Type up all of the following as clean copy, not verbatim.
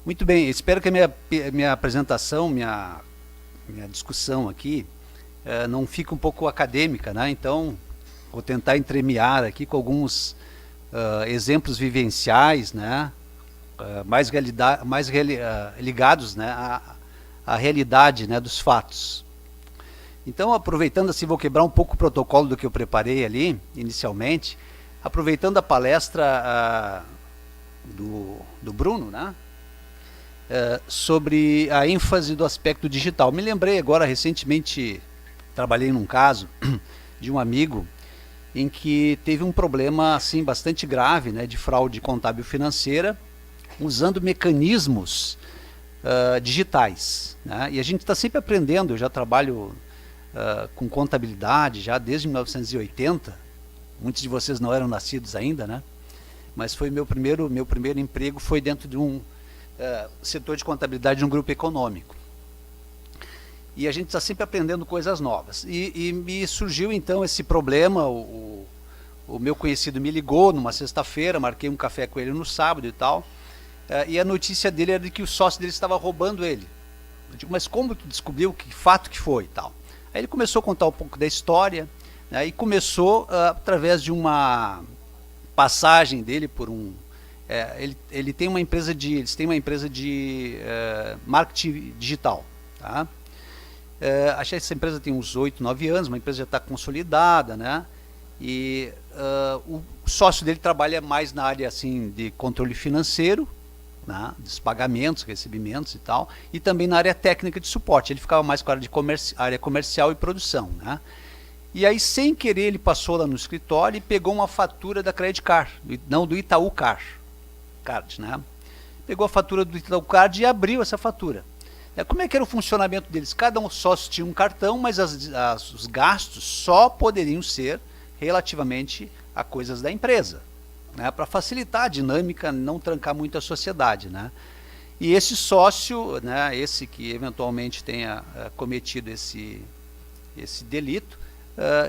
Muito bem, espero que a minha apresentação, minha discussão aqui, não fique um pouco acadêmica, né? Então, vou tentar entremear aqui com alguns exemplos vivenciais, né? Ligados, né, à realidade, né, dos fatos. Então, aproveitando assim, vou quebrar um pouco o protocolo do que eu preparei ali, inicialmente, aproveitando a palestra do Bruno, né? Sobre a ênfase do aspecto digital. Me lembrei agora, recentemente, trabalhei num caso de um amigo em que teve um problema assim bastante grave, né, de fraude contábil financeira, usando mecanismos digitais, né? E a gente está sempre aprendendo. Eu já trabalho com contabilidade já desde 1980. Muitos de vocês não eram nascidos ainda, né? Mas foi meu primeiro emprego foi dentro de um setor de contabilidade de um grupo econômico. E a gente está sempre aprendendo coisas novas. E me surgiu então esse problema. O meu conhecido me ligou numa sexta-feira, marquei um café com ele no sábado e tal. E a notícia dele era de que o sócio dele estava roubando ele. Eu digo, mas como tu descobriu, que fato que foi e tal? Aí ele começou a contar um pouco da história, né, e começou através de uma passagem dele por um... ele tem uma empresa eles têm uma empresa de marketing digital, tá? Acho que essa empresa tem uns 8, 9 anos, uma empresa já está consolidada, né? E o sócio dele trabalha mais na área assim de controle financeiro, né, dos pagamentos, recebimentos e tal, e também na área técnica de suporte. Ele ficava mais com a área, área comercial e produção, né? E aí, sem querer, ele passou lá no escritório e pegou uma fatura da Credit Card, não, do Itaú Card, né? Pegou a fatura do Itaú Card e abriu essa fatura. Como é que era o funcionamento deles? Cada um sócio tinha um cartão, mas os gastos só poderiam ser relativamente a coisas da empresa, né, para facilitar a dinâmica, não trancar muito a sociedade, né? E esse sócio, né, esse que eventualmente tenha cometido esse delito,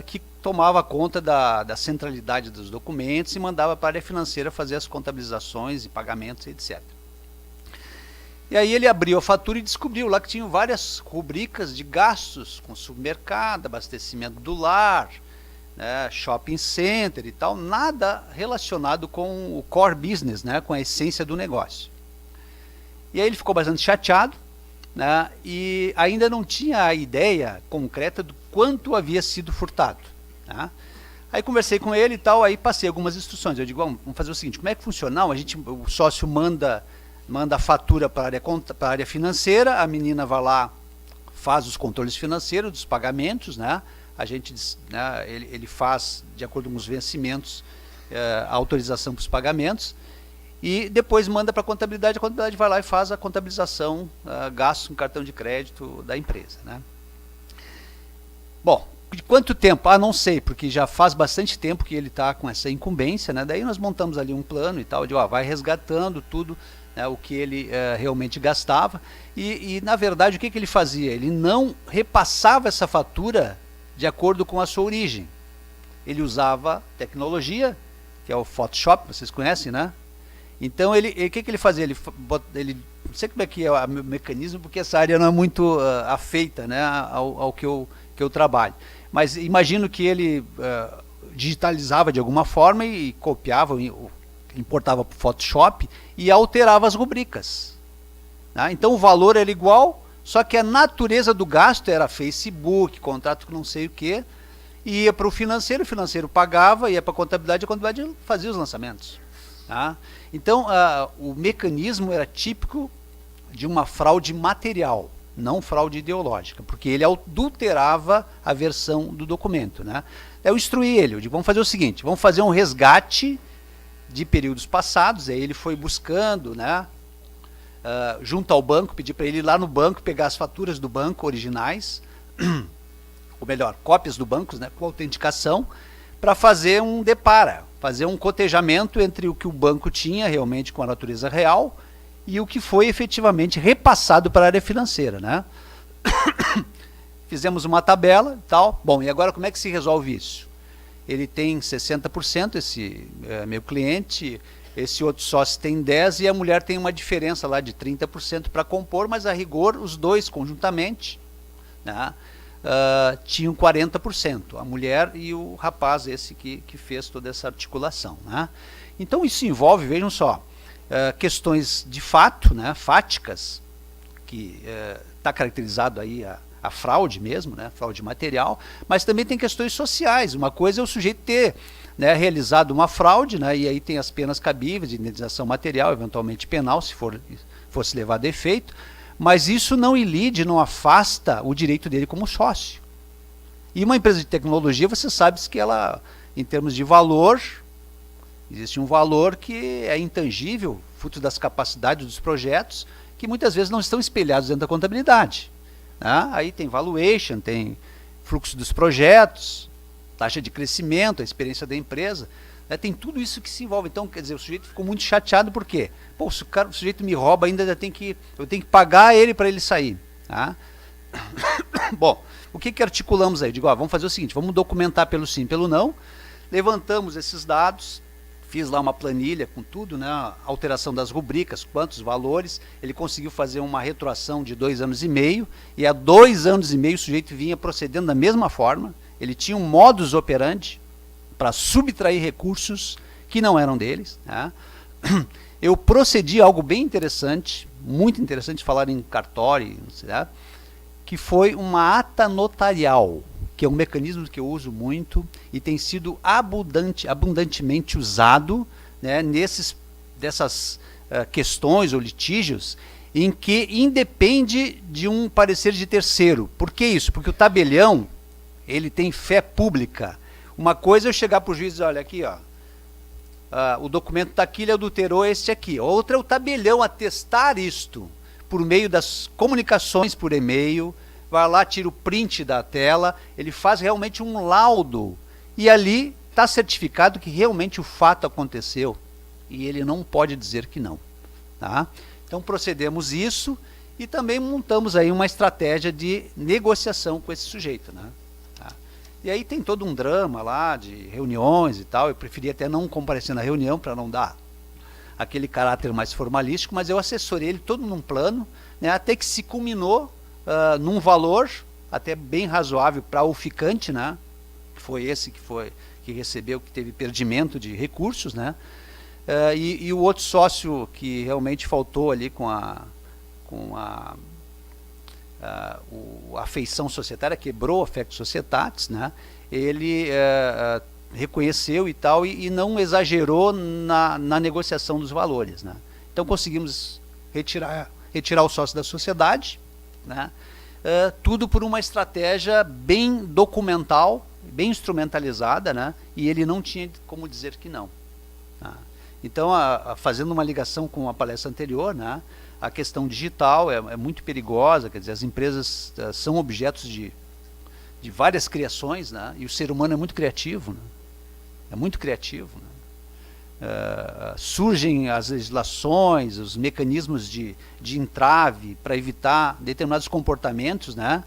que tomava conta da centralidade dos documentos e mandava para a área financeira fazer as contabilizações e pagamentos, etc. E aí ele abriu a fatura e descobriu lá que tinham várias rubricas de gastos com supermercado, abastecimento do lar, né, shopping center e tal, nada relacionado com o core business, né, com a essência do negócio. E aí ele ficou bastante chateado, né, e ainda não tinha a ideia concreta do quanto havia sido furtado, né? Aí conversei com ele e tal, aí passei algumas instruções. Eu digo, vamos fazer o seguinte, como é que funciona? O sócio manda a fatura para a área financeira, a menina vai lá, faz os controles financeiros dos pagamentos, né? A gente, né, ele faz, de acordo com os vencimentos, a autorização para os pagamentos, e depois manda para a contabilidade vai lá e faz a contabilização, gastos com cartão de crédito da empresa, né? Bom, de quanto tempo? Não sei, porque já faz bastante tempo que ele está com essa incumbência, né? Daí nós montamos ali um plano e tal, de vai resgatando tudo, né, o que ele realmente gastava, e na verdade o que ele fazia? Ele não repassava essa fatura de acordo com a sua origem. Ele usava tecnologia, que é o Photoshop, vocês conhecem, né? Então o que ele fazia? Ele não sei como é que é o mecanismo, porque essa área não é muito afeita, né, ao que eu trabalho. Mas imagino que ele digitalizava de alguma forma e copiava, importava para o Photoshop e alterava as rubricas, né? Então o valor era igual, só que a natureza do gasto era Facebook, contrato com não sei o que, e ia para o financeiro pagava, ia para a contabilidade fazia os lançamentos, tá? Então o mecanismo era típico de uma fraude material, não fraude ideológica, porque ele adulterava a versão do documento, né? Eu instruí ele, eu digo, vamos fazer o seguinte, vamos fazer um resgate de períodos passados. Aí ele foi buscando, né, junto ao banco, pedi para ele ir lá no banco pegar as faturas do banco originais, ou melhor, cópias do banco, né, com autenticação, para fazer um depara, fazer um cotejamento entre o que o banco tinha realmente com a natureza real e o que foi efetivamente repassado para a área financeira, né? Fizemos uma tabela e tal. Bom, e agora como é que se resolve isso? Ele tem 60%, esse meu cliente, esse outro sócio tem 10% e a mulher tem uma diferença lá de 30% para compor, mas a rigor os dois conjuntamente, né, tinham 40%, a mulher e o rapaz esse que fez toda essa articulação, né. Então isso envolve, vejam só, questões de fato, né, fáticas, que está caracterizado aí a fraude mesmo, né, fraude material, mas também tem questões sociais. Uma coisa é o sujeito ter, né, realizado uma fraude, né, e aí tem as penas cabíveis de indenização material, eventualmente penal, se fosse levado a efeito, mas isso não ilide, não afasta o direito dele como sócio. E uma empresa de tecnologia, você sabe que ela, em termos de valor, existe um valor que é intangível, fruto das capacidades dos projetos, que muitas vezes não estão espelhados dentro da contabilidade. Né? Aí tem valuation, tem fluxo dos projetos, taxa de crescimento, a experiência da empresa, né? Tem tudo isso que se envolve. Então, quer dizer, o sujeito ficou muito chateado, por quê? Pô, se o sujeito me rouba, ainda eu tenho que pagar ele para ele sair. Tá? Bom, o que articulamos aí? Digo, vamos fazer o seguinte, vamos documentar pelo sim, pelo não, levantamos esses dados, fiz lá uma planilha com tudo, né, a alteração das rubricas, quantos valores, ele conseguiu fazer uma retroação de 2 anos e meio, e há 2 anos e meio o sujeito vinha procedendo da mesma forma, ele tinha um modus operandi para subtrair recursos que não eram deles. Né. Eu procedi a algo bem interessante, muito interessante falar em cartório, né, que foi uma ata notarial, que é um mecanismo que eu uso muito e tem sido abundantemente usado, né, dessas questões ou litígios em que independe de um parecer de terceiro. Por que isso? Porque o tabelião, ele tem fé pública. Uma coisa é eu chegar para o juiz e dizer, olha aqui, ó, o documento está aqui, ele adulterou este aqui. Outra é o tabelião atestar isto por meio das comunicações por e-mail, vai lá, tira o print da tela, ele faz realmente um laudo, e ali está certificado que realmente o fato aconteceu, e ele não pode dizer que não. Tá? Então procedemos isso, e também montamos aí uma estratégia de negociação com esse sujeito. Né? Tá? E aí tem todo um drama lá, de reuniões e tal, eu preferi até não comparecer na reunião, para não dar aquele caráter mais formalístico, mas eu assessorei ele todo num plano, né, até que se culminou num valor até bem razoável para o ficante, né? Foi esse que recebeu, que teve perdimento de recursos, né? E o outro sócio que realmente faltou ali com a feição societária, quebrou a Fecto Societatis, né? Ele reconheceu e tal, e não exagerou na negociação dos valores, né? Então conseguimos retirar o sócio da sociedade, né? Tudo por uma estratégia bem documental, bem instrumentalizada, né? E ele não tinha como dizer que não. Tá? Então, fazendo uma ligação com a palestra anterior, né? A questão digital é muito perigosa, quer dizer, as empresas são objetos de várias criações, né? E o ser humano é muito criativo, né? É muito criativo, né? Surgem as legislações, os mecanismos de entrave para evitar determinados comportamentos, né?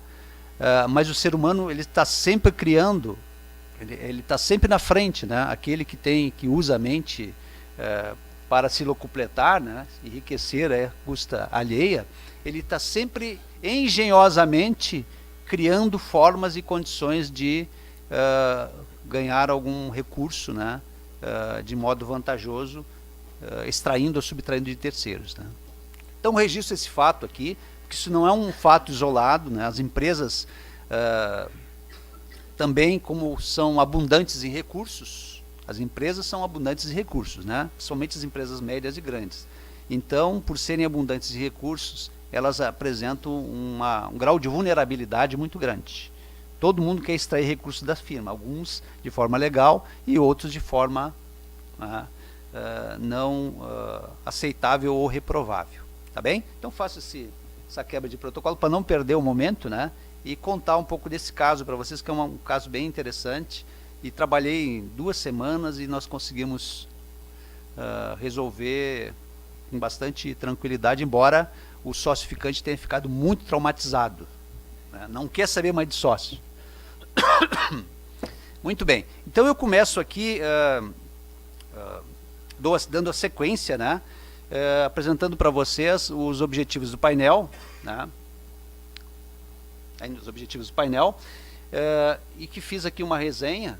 Mas o ser humano, ele está sempre criando, ele está sempre na frente, né? Aquele que usa a mente para se locupletar, né? Enriquecer custa alheia, ele está sempre engenhosamente criando formas e condições de ganhar algum recurso, né? De modo vantajoso, extraindo ou subtraindo de terceiros. Né? Então registro esse fato aqui, porque isso não é um fato isolado, né? As empresas também, como são abundantes em recursos, as empresas são abundantes em recursos, né? Somente as empresas médias e grandes. Então, por serem abundantes em recursos, elas apresentam um grau de vulnerabilidade muito grande. Todo mundo quer extrair recursos da firma, alguns de forma legal e outros de forma não aceitável ou reprovável. Tá bem? Então faço essa quebra de protocolo para não perder o momento, né? E contar um pouco desse caso para vocês, que é um caso bem interessante. E trabalhei em 2 semanas e nós conseguimos resolver com bastante tranquilidade, embora o sócio ficante tenha ficado muito traumatizado. Né? Não quer saber mais de sócio. Muito bem, então eu começo aqui dando a sequência, né, apresentando para vocês os objetivos do painel, né, ainda os objetivos do painel, e que fiz aqui uma resenha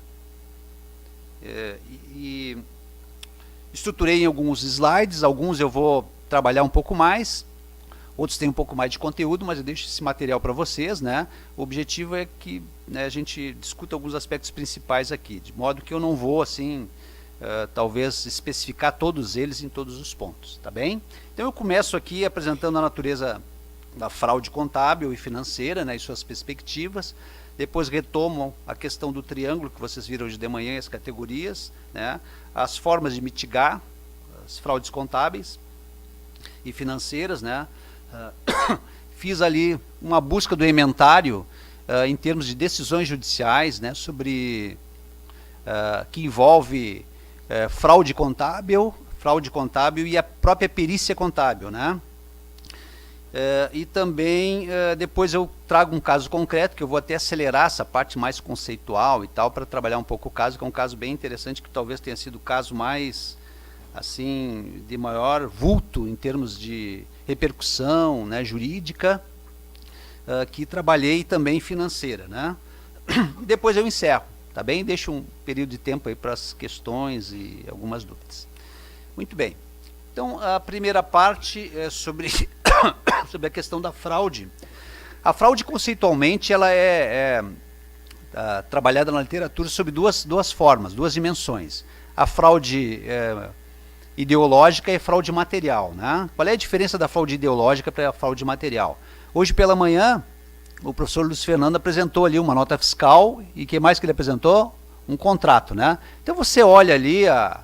e estruturei em alguns slides. Alguns eu vou trabalhar um pouco mais, outros têm um pouco mais de conteúdo, mas eu deixo esse material para vocês, né? O objetivo é que, né, a gente discuta alguns aspectos principais aqui, de modo que eu não vou, assim, talvez especificar todos eles em todos os pontos, tá bem? Então eu começo aqui apresentando a natureza da fraude contábil e financeira, né, e suas perspectivas. Depois retomo a questão do triângulo que vocês viram hoje de manhã, as categorias, né, as formas de mitigar as fraudes contábeis e financeiras, né. Fiz ali uma busca do ementário em termos de decisões judiciais, né, sobre que envolve fraude contábil e a própria perícia contábil, né. E também depois eu trago um caso concreto, que eu vou até acelerar essa parte mais conceitual e tal, para trabalhar um pouco o caso, que é um caso bem interessante, que talvez tenha sido o caso mais, assim, de maior vulto em termos de repercussão, né, jurídica, que trabalhei também financeira, né. E depois eu encerro, tá bem? Deixo um período de tempo aí para as questões e algumas dúvidas. Muito bem. Então, a primeira parte é sobre a questão da fraude. A fraude, conceitualmente, ela é trabalhada na literatura sob duas formas, duas dimensões. A fraude ideológica e a fraude material, né? Qual é a diferença da fraude ideológica para a fraude material? Hoje pela manhã, o professor Luiz Fernando apresentou ali uma nota fiscal, e o que mais que ele apresentou? Um contrato, né? Então você olha ali a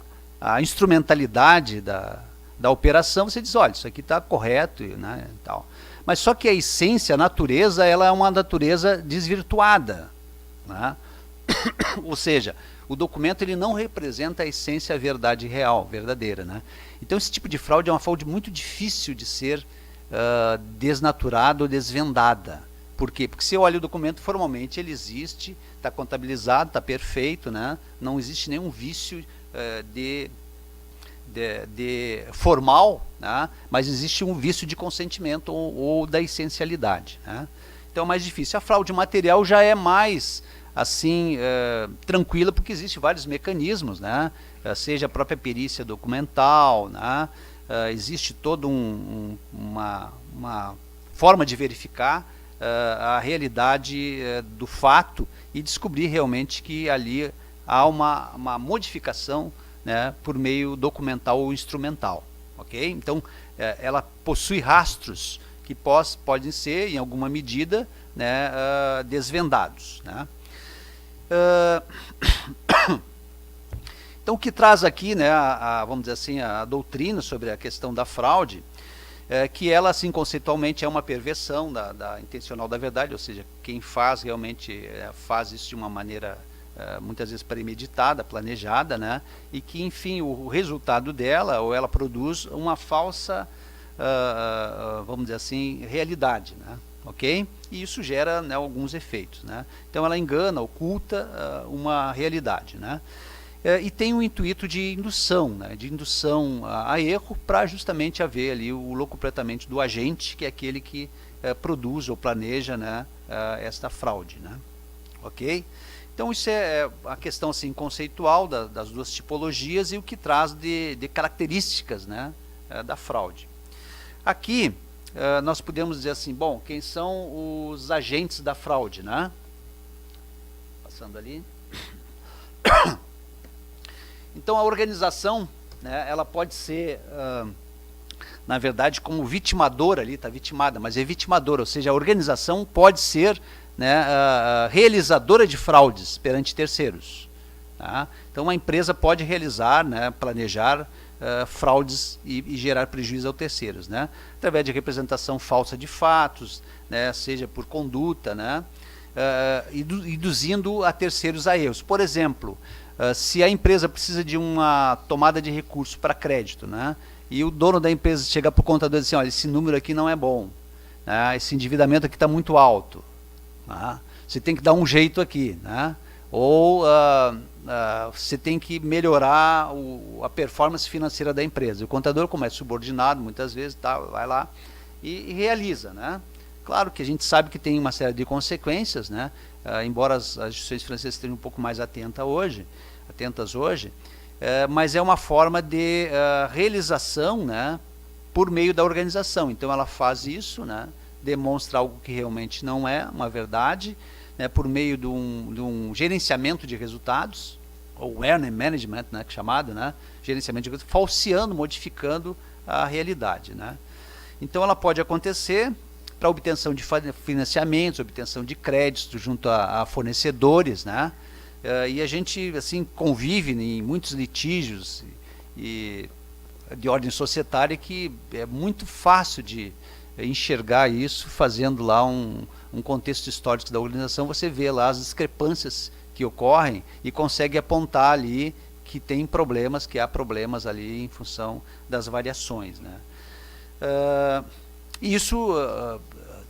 instrumentalidade da operação, você diz, olha, isso aqui está correto, né, e tal. Mas só que a essência, a natureza, ela é uma natureza desvirtuada, né? Ou seja, o documento ele não representa a essência, a verdade real, verdadeira, né? Então esse tipo de fraude é uma fraude muito difícil de ser desnaturada ou desvendada. Por quê? Porque se eu olho o documento, formalmente ele existe, está contabilizado, está perfeito, né? Não existe nenhum vício de formal, né? Mas existe um vício de consentimento ou da essencialidade, né? Então é mais difícil. A fraude material já é mais assim tranquila, porque existem vários mecanismos, né? Seja a própria perícia documental, né? Existe toda uma forma de verificar a realidade do fato e descobrir realmente que ali há uma modificação, né, por meio documental ou instrumental, ok? Então, ela possui rastros que podem ser, em alguma medida, né, desvendados, né? Então, o que traz aqui, né, vamos dizer assim, a doutrina sobre a questão da fraude, que ela, assim, conceitualmente, é uma perversão da intencional da verdade, ou seja, quem faz realmente faz isso de uma maneira muitas vezes premeditada, planejada, né? E que, enfim, o resultado dela, ou ela produz uma falsa, vamos dizer assim, realidade, né? Ok? E isso gera, né, alguns efeitos, né? Então ela engana, oculta uma realidade, né? E tem o intuito de indução, né? De indução a erro, para justamente haver ali o locupletamento do agente, que é aquele que produz ou planeja, né, esta fraude, né? Ok? Então isso é a questão assim, conceitual das duas tipologias e o que traz de características, né, da fraude. Aqui nós podemos dizer assim, bom, quem são os agentes da fraude, né? Passando ali. Então a organização, né, ela pode ser, na verdade, como vitimadora ali, está vitimada, mas é vitimadora, ou seja, a organização pode ser, né, realizadora de fraudes perante terceiros, tá? Então uma empresa pode realizar, né, planejar fraudes e gerar prejuízo aos terceiros, né, através de representação falsa de fatos, né, seja por conduta, né, induzindo a terceiros a erros. Por exemplo, se a empresa precisa de uma tomada de recurso para crédito, né, e o dono da empresa chega para o contador e diz assim, olha, esse número aqui não é bom, né, esse endividamento aqui está muito alto, você tem que dar um jeito aqui, né? ou você tem que melhorar a performance financeira da empresa. O contador, como é subordinado, muitas vezes vai lá e realiza, né? Claro que a gente sabe que tem uma série de consequências, né? Embora as instituições financeiras estejam um pouco mais atentas hoje, mas é uma forma de realização, né, por meio da organização. Então ela faz isso, né, demonstra algo que realmente não é uma verdade, né, por meio de um gerenciamento de resultados, ou earning management, né, que é chamado, né, gerenciamento de resultados, falseando, modificando a realidade, né. Então ela pode acontecer para obtenção de financiamentos, obtenção de créditos junto a fornecedores, né? E a gente assim convive em muitos litígios de ordem societária que é muito fácil de enxergar isso, fazendo lá um contexto histórico da organização. Você vê lá as discrepâncias que ocorrem e consegue apontar ali que tem problemas, que há problemas ali em função das variações, né? Isso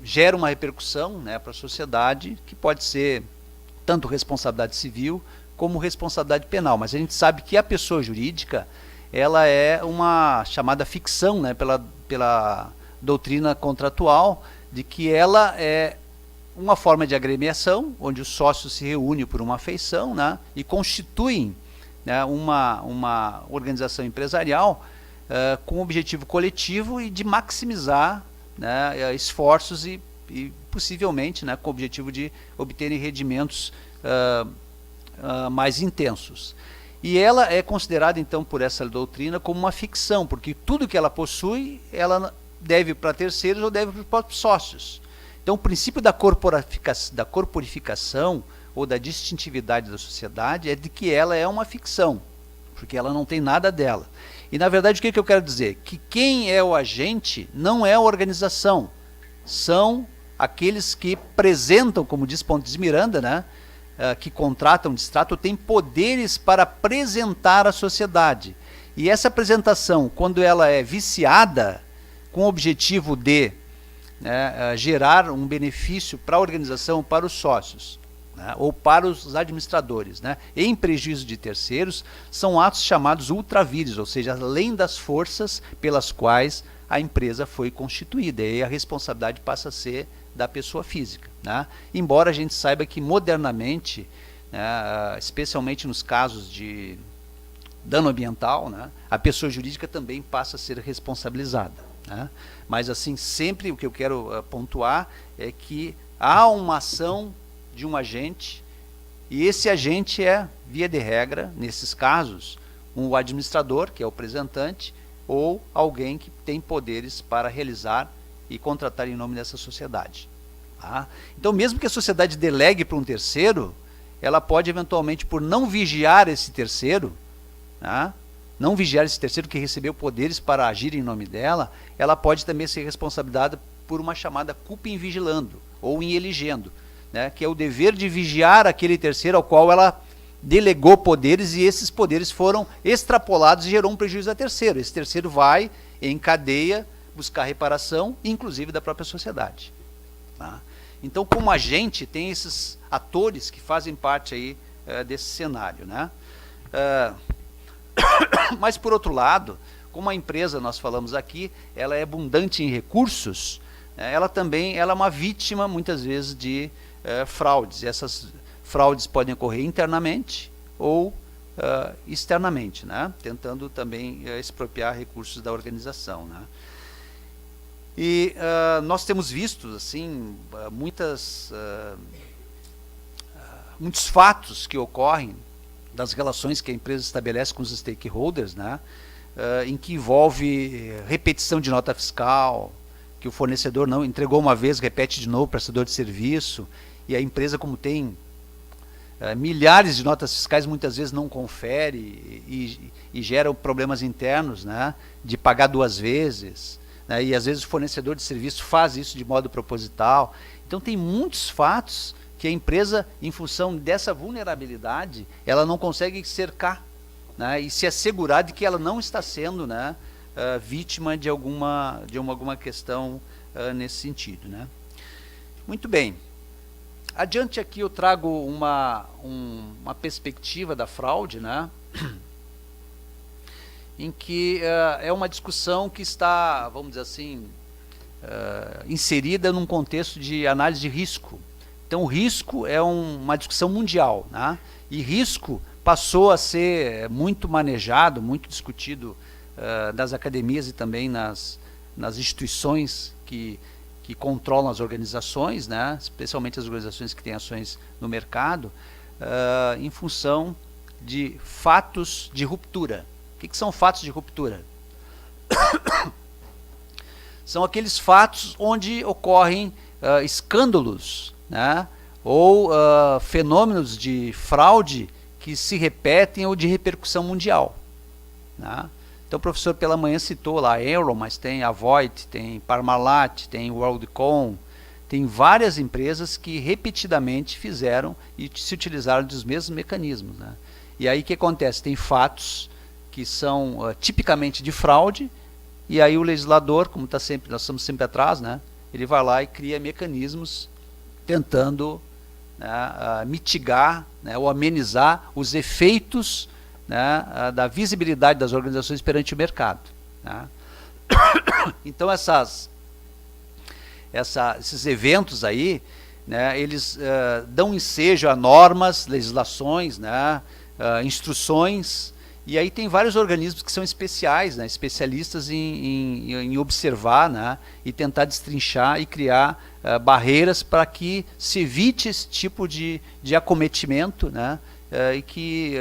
gera uma repercussão, né, para a sociedade, que pode ser tanto responsabilidade civil como responsabilidade penal. Mas a gente sabe que a pessoa jurídica, ela é uma chamada ficção, né, pela doutrina contratual, de que ela é uma forma de agremiação, onde os sócios se reúnem por uma afeição, né, e constituem, né, uma organização empresarial com objetivo coletivo e de maximizar, né, esforços e possivelmente, né, com o objetivo de obterem rendimentos mais intensos. E ela é considerada, então, por essa doutrina como uma ficção, porque tudo que ela possui, ela deve para terceiros ou deve para os próprios sócios. Então, o princípio da corporificação ou da distintividade da sociedade é de que ela é uma ficção, porque ela não tem nada dela. E, na verdade, o que eu quero dizer? Que quem é o agente não é a organização, são aqueles que apresentam, como diz Pontes de Miranda, né, que contratam, distratam, têm poderes para apresentar à sociedade. E essa apresentação, quando ela é viciada, com o objetivo de, né, gerar um benefício para a organização, para os sócios, né, ou para os administradores, né, em prejuízo de terceiros, são atos chamados ultra vires, ou seja, além das forças pelas quais a empresa foi constituída, e aí a responsabilidade passa a ser da pessoa física, né? Embora a gente saiba que modernamente, né, especialmente nos casos de dano ambiental, né, a pessoa jurídica também passa a ser responsabilizada, né? Mas assim, sempre o que eu quero pontuar é que há uma ação de um agente, e esse agente é, via de regra, nesses casos, um administrador, que é o representante, ou alguém que tem poderes para realizar e contratar em nome dessa sociedade. Tá? Então, mesmo que a sociedade delegue para um terceiro, ela pode eventualmente, por não vigiar esse terceiro, tá? Não vigiar esse terceiro que recebeu poderes para agir em nome dela, ela pode também ser responsabilizada por uma chamada culpa em vigilando, ou em eligendo, né? Que é o dever de vigiar aquele terceiro ao qual ela delegou poderes, e esses poderes foram extrapolados e gerou um prejuízo a terceiro. Esse terceiro vai em cadeia buscar reparação, inclusive da própria sociedade. Tá? Então, como agente, tem esses atores que fazem parte aí desse cenário, né? Mas, por outro lado, como a empresa, nós falamos aqui, ela é abundante em recursos, ela também ela é uma vítima, muitas vezes, de fraudes. E essas fraudes podem ocorrer internamente ou externamente, né? Tentando também expropriar recursos da organização, né? E nós temos visto assim muitos fatos que ocorrem das relações que a empresa estabelece com os stakeholders, né? Em que envolve repetição de nota fiscal, que o fornecedor não entregou uma vez, repete de novo o prestador de serviço, e a empresa, como tem milhares de notas fiscais, muitas vezes não confere e gera problemas internos, né, de pagar duas vezes, né, e às vezes o fornecedor de serviço faz isso de modo proposital. Então tem muitos fatos que a empresa, em função dessa vulnerabilidade, ela não consegue cercar, né, e se assegurar de que ela não está sendo, né, vítima de alguma questão nesse sentido, né. Muito bem. Adiante aqui eu trago uma perspectiva da fraude, né? Em que é uma discussão que está, vamos dizer assim, inserida num contexto de análise de risco. Então o risco é uma discussão mundial, né? E risco passou a ser muito manejado, muito discutido nas academias e também nas instituições que controlam as organizações, né? Especialmente as organizações que têm ações no mercado, em função de fatos de ruptura. O que são fatos de ruptura? São aqueles fatos onde ocorrem escândalos, né? Ou fenômenos de fraude que se repetem ou de repercussão mundial, né? Então o professor pela manhã citou lá a Enron, mas tem a Voith, tem Parmalat, tem WorldCom, tem várias empresas que repetidamente fizeram e se utilizaram dos mesmos mecanismos, né? E aí o que acontece? Tem fatos que são tipicamente de fraude, e aí o legislador, como nós estamos sempre atrás, né? Ele vai lá e cria mecanismos tentando, né, mitigar, né, ou amenizar os efeitos, né, da visibilidade das organizações perante o mercado, né? Então esses eventos aí, né, eles dão ensejo a normas, legislações, né, instruções, e aí tem vários organismos que são especiais, né, especialistas em observar, né, e tentar destrinchar e criar barreiras para que se evite esse tipo de acometimento, né, e que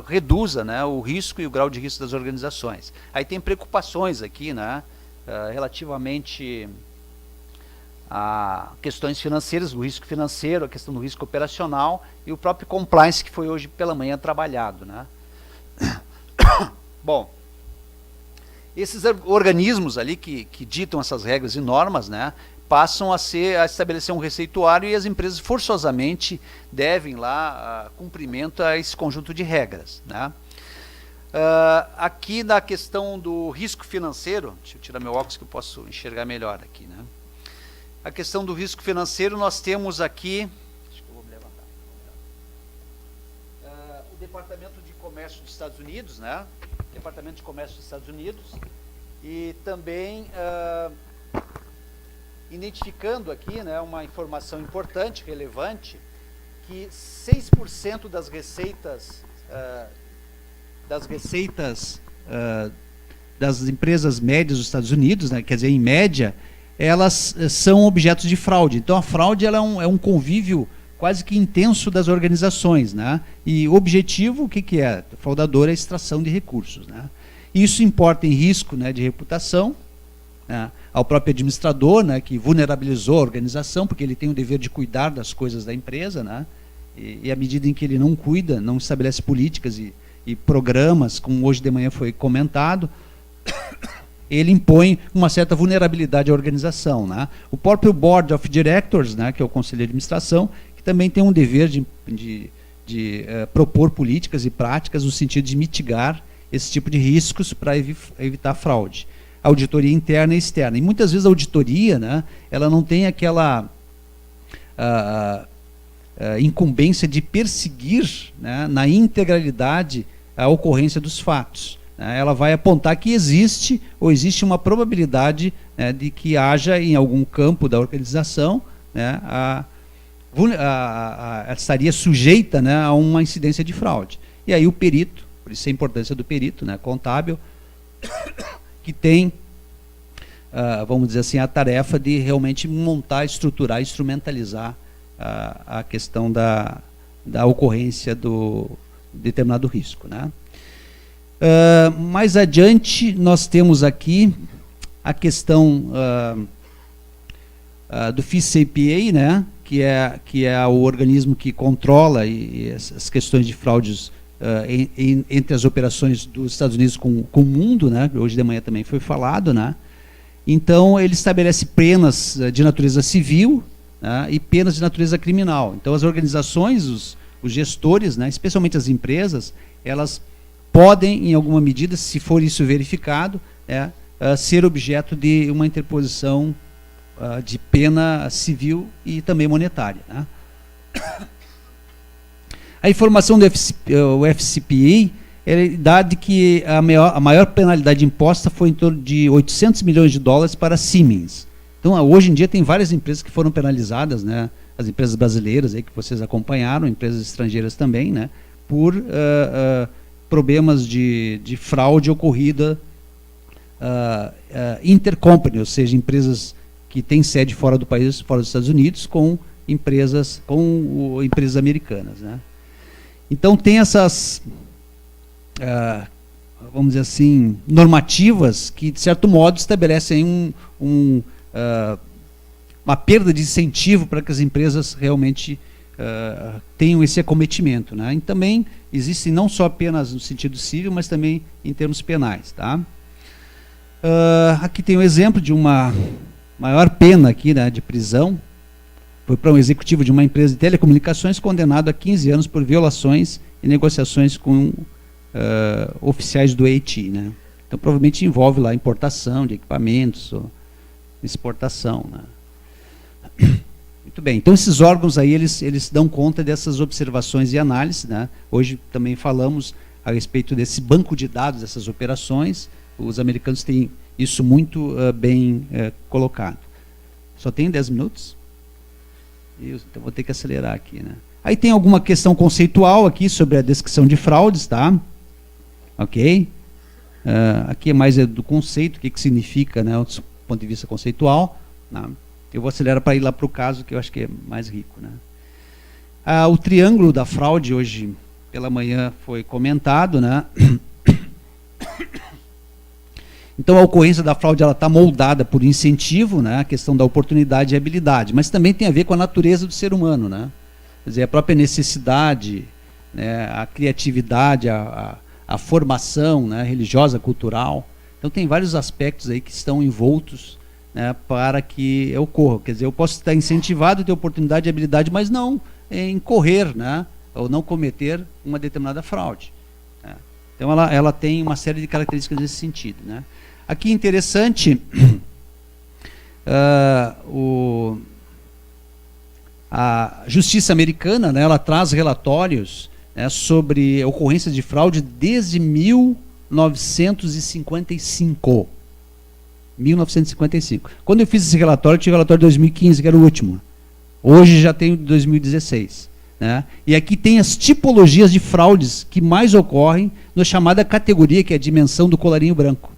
reduza, né, o risco e o grau de risco das organizações. Aí tem preocupações aqui, né, relativamente a questões financeiras, o risco financeiro, a questão do risco operacional e o próprio compliance que foi hoje pela manhã trabalhado, né. Bom, esses organismos ali que ditam essas regras e normas, né, passam a estabelecer um receituário e as empresas forçosamente devem lá cumprimento a esse conjunto de regras, né. Aqui na questão do risco financeiro, deixa eu tirar meu óculos que eu posso enxergar melhor aqui, né. A questão do risco financeiro, nós temos aqui, acho que eu vou me levantar, o Departamento de Comércio dos Estados Unidos, né, Departamento de Comércio dos Estados Unidos, e também identificando aqui, né, uma informação importante, relevante, que 6% das receitas das empresas médias dos Estados Unidos, né, quer dizer, em média, elas são objetos de fraude. Então a fraude ela é um convívio quase que intenso das organizações, né? E o objetivo, o que é? O fraudador é a extração de recursos, né? Isso importa em risco, né, de reputação, né, ao próprio administrador, né, que vulnerabilizou a organização, porque ele tem o dever de cuidar das coisas da empresa, né? E à medida em que ele não cuida, não estabelece políticas e programas, como hoje de manhã foi comentado, ele impõe uma certa vulnerabilidade à organização, né? O próprio Board of Directors, né, que é o Conselho de Administração, que também tem um dever de propor políticas e práticas no sentido de mitigar esse tipo de riscos para evitar fraude. Auditoria interna e externa. E muitas vezes a auditoria, né, ela não tem aquela incumbência de perseguir, né, na integralidade a ocorrência dos fatos. Ela vai apontar que existe uma probabilidade, né, de que haja em algum campo da organização, né, estaria sujeita, né, a uma incidência de fraude. E aí o perito, por isso a importância do perito, né, contábil, que tem, vamos dizer assim, a tarefa de realmente montar, estruturar, instrumentalizar a questão da ocorrência do determinado risco, né. Mais adiante, nós temos aqui a questão do FICPA, né, que é o organismo que controla as questões de fraudes entre as operações dos Estados Unidos com o mundo, né, hoje de manhã também foi falado, né. Então, ele estabelece penas de natureza civil, né, e penas de natureza criminal. Então, as organizações, os gestores, né, especialmente as empresas, elas podem, em alguma medida, se for isso verificado, ser objeto de uma interposição de pena civil e também monetária, né? A informação do FCPA dá de que a maior penalidade imposta foi em torno de 800 milhões de dólares para a Siemens. Então, hoje em dia, tem várias empresas que foram penalizadas, né? As empresas brasileiras aí que vocês acompanharam, empresas estrangeiras também, né? Por problemas de fraude ocorrida intercompany, ou seja, empresas que têm sede fora do país, fora dos Estados Unidos, com empresas americanas, né? Então, tem essas, vamos dizer assim, normativas que, de certo modo, estabelecem uma perda de incentivo para que as empresas realmente tenham esse acometimento, né? E também existem não só apenas no sentido civil, mas também em termos penais, tá? Aqui tem um exemplo de uma maior pena aqui, né, de prisão. Foi para um executivo de uma empresa de telecomunicações condenado a 15 anos por violações e negociações com oficiais do AT&T, né? Então provavelmente envolve lá importação de equipamentos, ou exportação, né? Muito bem, então esses órgãos aí, eles dão conta dessas observações e análises, né? Hoje também falamos a respeito desse banco de dados, dessas operações. Os americanos têm isso muito bem colocado. Só tem 10 minutos? Então vou ter que acelerar aqui, né? Aí tem alguma questão conceitual aqui sobre a descrição de fraudes, tá? Ok? Aqui é mais do conceito, o que significa, né, do ponto de vista conceitual, né? Eu vou acelerar para ir lá para o caso, que eu acho que é mais rico, né? O triângulo da fraude, hoje pela manhã foi comentado, né? Então a ocorrência da fraude está moldada por incentivo, né? A questão da oportunidade e habilidade, mas também tem a ver com a natureza do ser humano, né? Quer dizer, a própria necessidade, né? A criatividade, a formação, né? Religiosa, cultural. Então tem vários aspectos aí que estão envoltos, né? Para que ocorra. Quer dizer, eu posso estar incentivado a ter oportunidade e habilidade, mas não incorrer, né? Ou não cometer uma determinada fraude, né? Então ela tem uma série de características nesse sentido, né? Aqui interessante, a justiça americana, né, ela traz relatórios, né, sobre ocorrências de fraude desde 1955. 1955. Quando eu fiz esse relatório, eu tinha o relatório de 2015, que era o último. Hoje já tem o de 2016. Né? E aqui tem as tipologias de fraudes que mais ocorrem na chamada categoria, que é a dimensão do colarinho branco.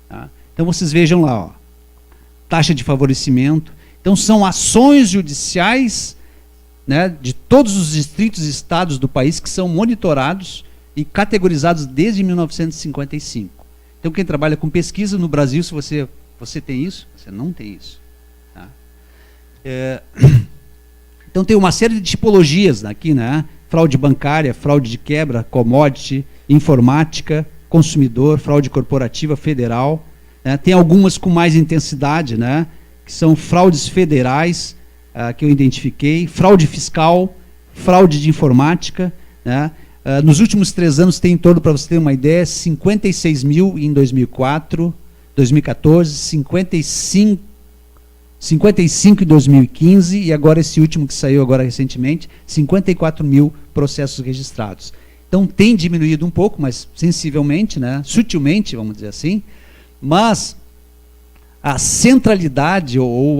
Tá? Então vocês vejam lá, ó, taxa de favorecimento. Então são ações judiciais, né, de todos os distritos e estados do país que são monitorados e categorizados desde 1955. Então quem trabalha com pesquisa no Brasil, se você tem isso, você não tem isso. Tá? Então tem uma série de tipologias aqui, né? Fraude bancária, fraude de quebra, commodity, informática, consumidor, fraude corporativa, federal, né? Tem algumas com mais intensidade, né? Que são fraudes federais, que eu identifiquei, fraude fiscal, fraude de informática, né? Nos últimos 3 anos tem em torno, para você ter uma ideia, 56 mil em 2004, 2014, 55 em 2015 e agora esse último que saiu agora recentemente, 54 mil processos registrados. Então tem diminuído um pouco, mas sensivelmente, né? Sutilmente, vamos dizer assim, mas a centralidade ou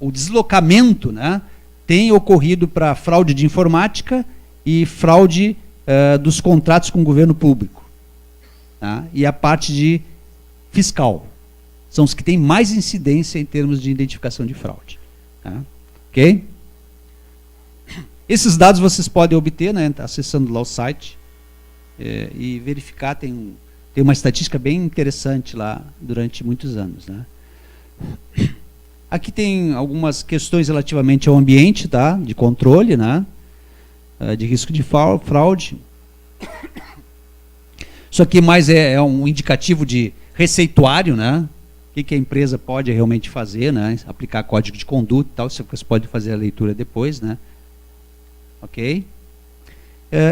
o deslocamento, né, tem ocorrido para fraude de informática e fraude dos contratos com o governo público, tá? E a parte de fiscal. São os que têm mais incidência em termos de identificação de fraude. Tá? Ok? Esses dados vocês podem obter, né, acessando lá o site e verificar, tem uma estatística bem interessante lá durante muitos anos. Né? Aqui tem algumas questões relativamente ao ambiente, tá, de controle, né, de risco de fraude. Isso aqui mais é um indicativo de receituário, né? O que a empresa pode realmente fazer, né? Aplicar código de conduta e tal, você pode fazer a leitura depois, né? Ok?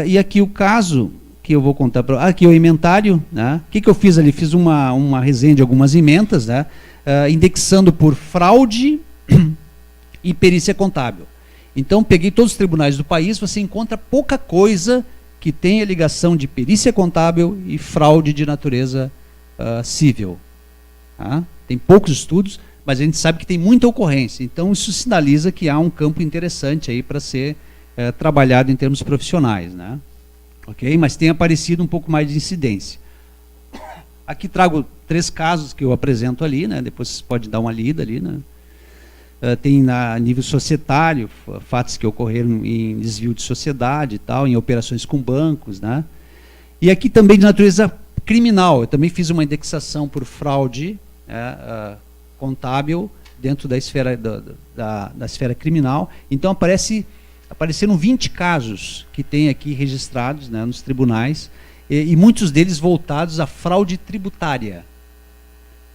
E aqui o caso que eu vou contar para... Aqui o inventário, né? O que eu fiz ali? Fiz uma resenha de algumas emendas, né? Indexando por fraude e perícia contábil. Então, peguei todos os tribunais do país, você encontra pouca coisa que tenha ligação de perícia contábil e fraude de natureza civil. Tá? Tem poucos estudos, mas a gente sabe que tem muita ocorrência. Então, isso sinaliza que há um campo interessante aí para ser trabalhado em termos profissionais, né? Ok? Mas tem aparecido um pouco mais de incidência. Aqui trago 3 casos que eu apresento ali, né? Depois vocês podem dar uma lida ali, né? Tem a nível societário, fatos que ocorreram em desvio de sociedade e tal, em operações com bancos, né? E aqui também de natureza criminal, eu também fiz uma indexação por fraude contábil dentro da esfera, da esfera criminal. Então apareceram 20 casos que tem aqui registrados, né, nos tribunais, e muitos deles voltados à fraude tributária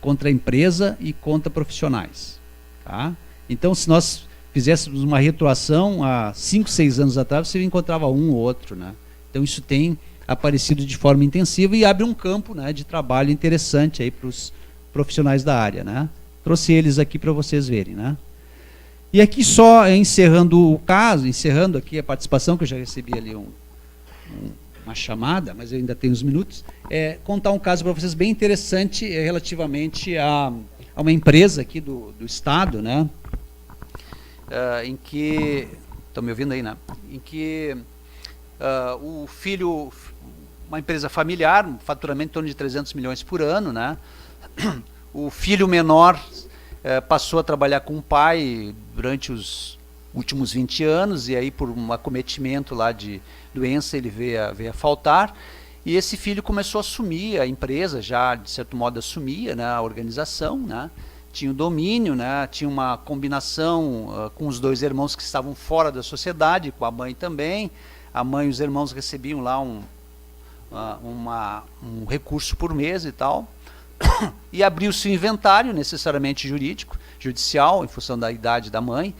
contra a empresa e contra profissionais. Tá? Então, se nós fizéssemos uma retroação há 5, 6 anos atrás, você encontrava um ou outro. Né? Então, isso tem aparecido de forma intensiva e abre um campo, né, de trabalho interessante para os profissionais da área. Né? Trouxe eles aqui para vocês verem. Né? E aqui só encerrando o caso, encerrando aqui a participação, que eu já recebi ali uma chamada, mas eu ainda tenho uns minutos, contar um caso para vocês bem interessante relativamente a uma empresa aqui do estado, né? Em que, estão me ouvindo aí, né? Em que o filho, uma empresa familiar, um faturamento em torno de 300 milhões por ano, né? O filho menor passou a trabalhar com o pai durante os últimos 20 anos, e aí por um acometimento lá de doença ele veio a faltar, e esse filho começou a assumir a empresa, já de certo modo assumia, né, a organização, né, tinha o domínio, né, tinha uma combinação com os 2 irmãos que estavam fora da sociedade, com a mãe também. A mãe e os irmãos recebiam lá um recurso por mês e tal, e abriu-se o inventário, necessariamente judicial, em função da idade da mãe,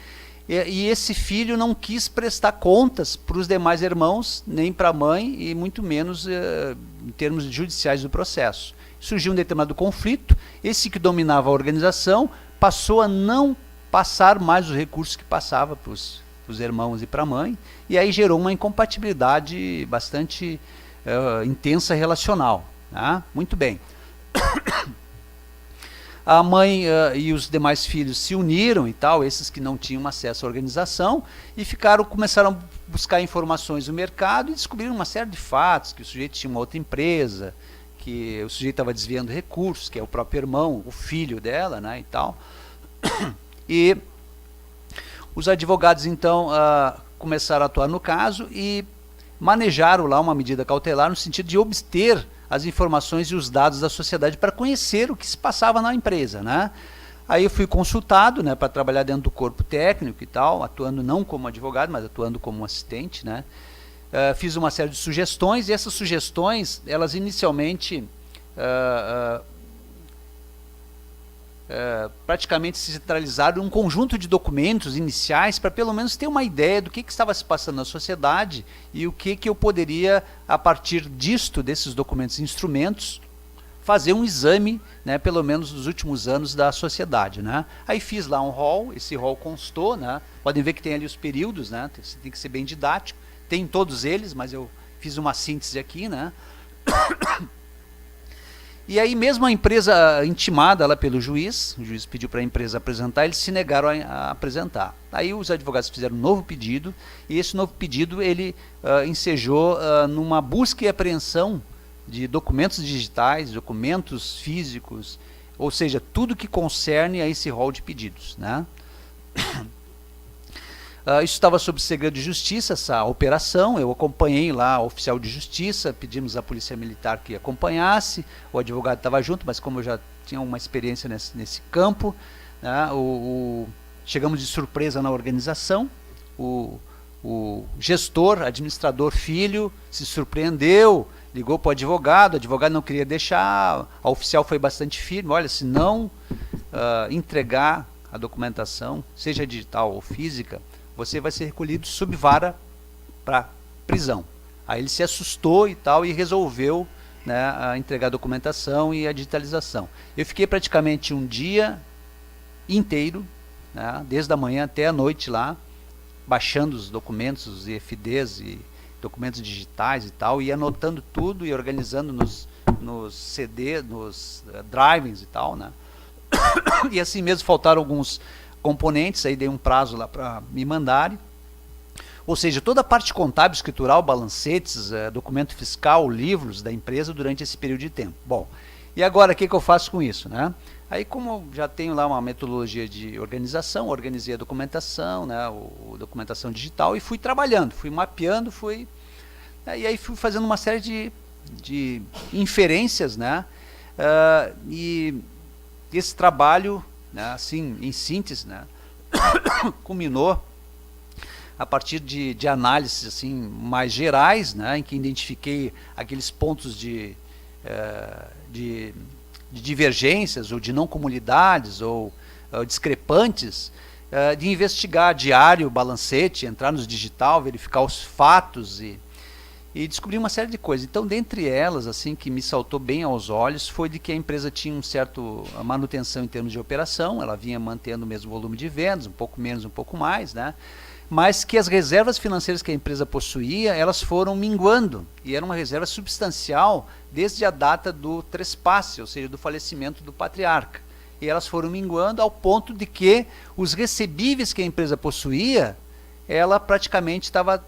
e esse filho não quis prestar contas para os demais irmãos, nem para a mãe, e muito menos em termos judiciais do processo. Surgiu um determinado conflito, esse que dominava a organização passou a não passar mais os recursos que passava para os irmãos e para a mãe, e aí gerou uma incompatibilidade bastante intensa relacional. Tá? Muito bem. A mãe e os demais filhos se uniram e tal, esses que não tinham acesso à organização, e começaram a buscar informações no mercado e descobriram uma série de fatos, que o sujeito tinha uma outra empresa, que o sujeito estava desviando recursos, que é o próprio irmão, o filho dela, né, e tal. E os advogados, então, começaram a atuar no caso e manejaram lá uma medida cautelar no sentido de obter as informações e os dados da sociedade para conhecer o que se passava na empresa, né? Aí eu fui consultado, né, para trabalhar dentro do corpo técnico e tal, atuando não como advogado, mas atuando como assistente, né? Fiz uma série de sugestões, e essas sugestões, elas inicialmente praticamente se centralizaram em um conjunto de documentos iniciais para pelo menos ter uma ideia do que estava se passando na sociedade e o que eu poderia, a partir disto, desses documentos e instrumentos, fazer um exame, né, pelo menos dos últimos anos da sociedade. Né? Aí fiz lá um rol, esse rol constou, né? Podem ver que tem ali os períodos, né? Tem que ser bem didático, tem todos eles, mas eu fiz uma síntese aqui, né? E aí mesmo a empresa intimada lá pelo juiz, o juiz pediu para a empresa apresentar, eles se negaram a apresentar. Aí os advogados fizeram um novo pedido, e esse novo pedido ele ensejou numa busca e apreensão de documentos digitais, documentos físicos, ou seja, tudo que concerne a esse rol de pedidos, né? Isso estava sob segredo de justiça, essa operação. Eu acompanhei lá o oficial de justiça, pedimos à polícia militar que acompanhasse, o advogado estava junto, mas como eu já tinha uma experiência nesse campo, né, chegamos de surpresa na organização, o gestor, administrador filho, se surpreendeu, ligou para o advogado não queria deixar, a oficial foi bastante firme, olha, se não entregar a documentação, seja digital ou física, você vai ser recolhido sob vara para prisão. Aí ele se assustou e tal e resolveu, né, entregar a documentação e a digitalização. Eu fiquei praticamente um dia inteiro, né, desde a manhã até a noite lá, baixando os documentos, os IFDs e documentos digitais e tal, e anotando tudo e organizando nos CD, nos drivings e tal, né? E assim mesmo faltaram alguns componentes, aí dei um prazo lá para me mandarem. Ou seja, toda a parte contábil, escritural, balancetes, documento fiscal, livros da empresa durante esse período de tempo. Bom, e agora o que eu faço com isso, né? Aí, como já tenho lá uma metodologia de organização, organizei a documentação, né, a documentação digital, e fui trabalhando, fui mapeando, e aí fui fazendo uma série de inferências, né, e esse trabalho, né, assim, em síntese, né, culminou a partir de análises assim, mais gerais, né, em que identifiquei aqueles pontos de divergências, ou de não comunidades, ou discrepantes, de investigar diário, balancete, entrar nos digital, verificar os fatos e descobrir uma série de coisas. Então, dentre elas, assim, que me saltou bem aos olhos, foi de que a empresa tinha um certo manutenção em termos de operação, ela vinha mantendo o mesmo volume de vendas, um pouco menos, um pouco mais, né? Mas que as reservas financeiras que a empresa possuía, elas foram minguando, e era uma reserva substancial desde a data do trespasse, ou seja, do falecimento do patriarca. E elas foram minguando ao ponto de que os recebíveis que a empresa possuía, ela praticamente estava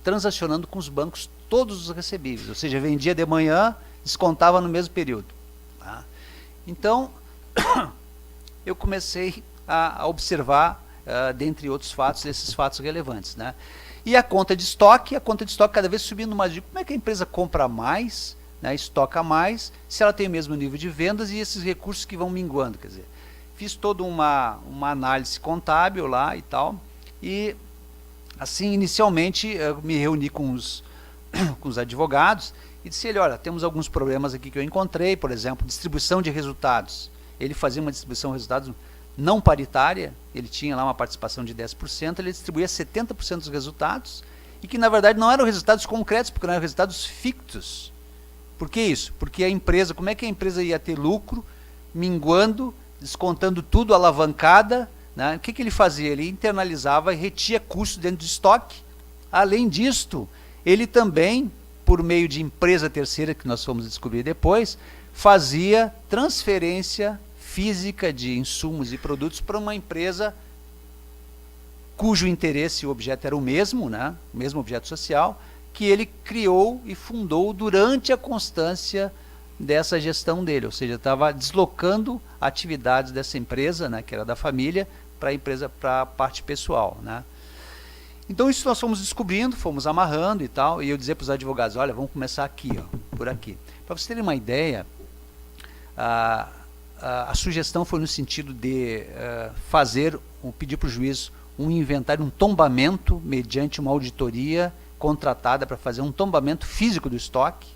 transacionando com os bancos todos os recebíveis, ou seja, vendia de manhã, descontava no mesmo período. Tá? Então, eu comecei a observar, dentre outros fatos, esses fatos relevantes, né? E a conta de estoque cada vez subindo mais. Como é que a empresa compra mais, né, estoca mais, se ela tem o mesmo nível de vendas e esses recursos que vão minguando? Quer dizer, fiz toda uma análise contábil lá e tal, e assim, inicialmente, eu me reuni com os advogados e disse ele, olha, temos alguns problemas aqui que eu encontrei, por exemplo, distribuição de resultados. Ele fazia uma distribuição de resultados não paritária, ele tinha lá uma participação de 10%, ele distribuía 70% dos resultados, e que na verdade não eram resultados concretos, porque não eram resultados fictos. Por que isso? Porque a empresa, como é que a empresa ia ter lucro, minguando, descontando tudo, alavancada, né? O que ele fazia? Ele internalizava e retia custos dentro de estoque. Além disto, ele também, por meio de empresa terceira, que nós fomos descobrir depois, fazia transferência física de insumos e produtos para uma empresa cujo interesse e objeto era o mesmo, né? O mesmo objeto social, que ele criou e fundou durante a constância dessa gestão dele, ou seja, estava deslocando atividades dessa empresa, né, que era da família, para a empresa, para a parte pessoal, né? Então isso nós fomos descobrindo, fomos amarrando e tal, e eu dizia para os advogados, olha, vamos começar aqui, ó, por aqui. Para vocês terem uma ideia, a sugestão foi no sentido de pedir para o juiz um inventário, um tombamento, mediante uma auditoria contratada para fazer um tombamento físico do estoque,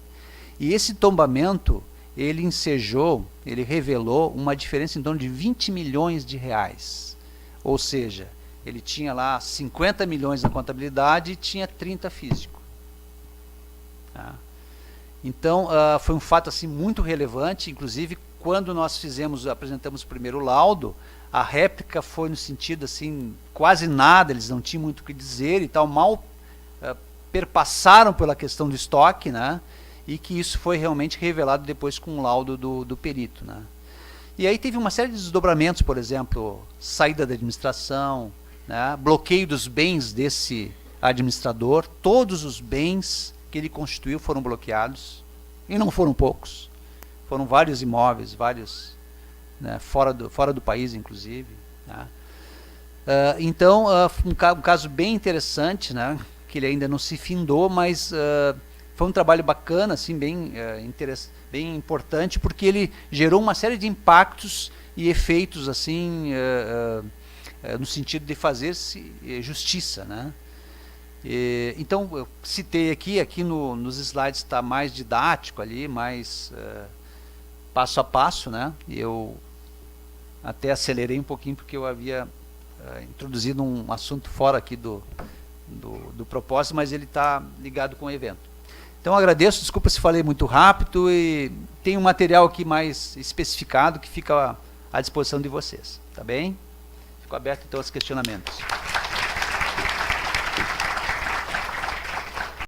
e esse tombamento, ele ensejou, ele revelou uma diferença em torno de 20 milhões de reais, ou seja, ele tinha lá 50 milhões na contabilidade e tinha 30 físico. Tá? Então, foi um fato assim, muito relevante, inclusive quando nós apresentamos o primeiro laudo, a réplica foi no sentido assim, quase nada, eles não tinham muito o que dizer e tal, mal perpassaram pela questão do estoque, né? E que isso foi realmente revelado depois com o laudo do perito, né? E aí teve uma série de desdobramentos, por exemplo, saída da administração, né? Bloqueio dos bens desse administrador, todos os bens que ele constituiu foram bloqueados, e não foram poucos. Foram vários imóveis, vários, né, fora do país, inclusive. Né? Então, um caso bem interessante, né, que ele ainda não se findou, mas foi um trabalho bacana, assim, bem importante, porque ele gerou uma série de impactos e efeitos assim, no sentido de fazer-se justiça. Né? Então, eu citei aqui nos slides está mais didático ali, mais passo a passo, né? Eu até acelerei um pouquinho porque eu havia introduzido um assunto fora aqui do propósito, mas ele está ligado com o evento. Então agradeço, desculpa se falei muito rápido, e tem um material aqui mais especificado que fica à disposição de vocês, tá bem? Fico aberto então aos questionamentos.